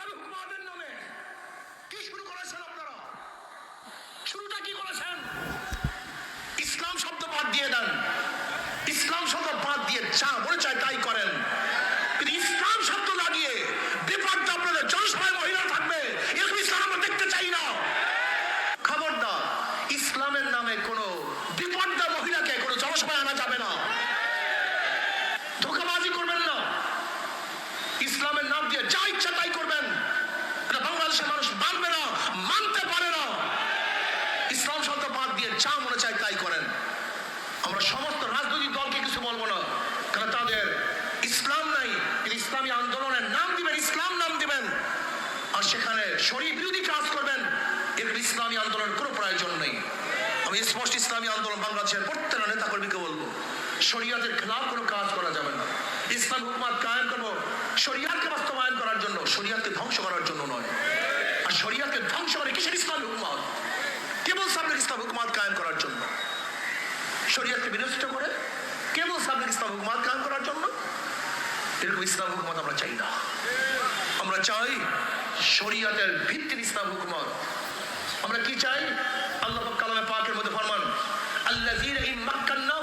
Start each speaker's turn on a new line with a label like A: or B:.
A: ইসলামী হুকুমাতের নামে কি শুরু করেছেন আপনারা? শুরুটা কি করেছেন? ইসলাম শব্দ বাদ দিয়ে দেন, ইসলাম শব্দ বাদ দিয়ে যা মনে চায় তাই করেন। কিন্তু ইসলাম শব্দ লাগিয়ে বিপদ আপনাদের জনসভায় মহিলা থাকবে, এরকম ইসলাম আমরা দেখতে চাই না। খবরদার, ইসলামের নামে কোনো বিপদা মহিলাকে কোনো জনসভায় আনা যাবে না। ধোঁকাবাজি করবেন না, ইসলামের নাম দিয়ে যা ইচ্ছা তাই করবেন, এটা বাংলাদেশের মানুষ মানবে না, মানতে পারে না। ইসলাম শব্দ বাদ দিয়ে যা মনে চায় তাই করেন। আমরা সমস্ত রাজনৈতিক দলকে কিছু বলবো না, কারণ তাদের ইসলাম নাই। কিন্তু ইসলামী আন্দোলনের নাম দিবেন, ইসলাম নাম দিবেন, আর সেখানে শরীয়ত বিরোধী কাজ করবেন, এর ইসলামী আন্দোলনের কোনো প্রয়োজন নেই। আমি স্পষ্ট ইসলামী আন্দোলন বাংলাদেশের প্রত্যেকটা নেতা কর্মীকে বলবো, শরীয়তের খেলাফ কোনো কাজ করা যাবে না। ইসলাম হুকুমাত কায়েম করবো শরীয়তকে বাস্তবায়ন করার জন্য, শরীয়তকে ধ্বংস করার জন্য নয়। আর শরীয়তকে ধ্বংস করে কিসের ইসলামী হুকুমাত? কেবল সামনে ইসলাম হুকুমাত কায়েম করার জন্য। শরীয়তকে বিনষ্ট করে কেবল সামনে ইসলাম হুকুমাত কায়েম করার জন্য, এরকম ইসলাম হুকুমাত আমরা চাই না। আমরা চাই শরীয়তের ভিত্তির ইসলাম হুকুমাত। আমরা কি চাই? আল্লাহ পাক কালামে পাকের মধ্যে ফরমান, আল্লাযীনা ইন মাক্কান্নাহুম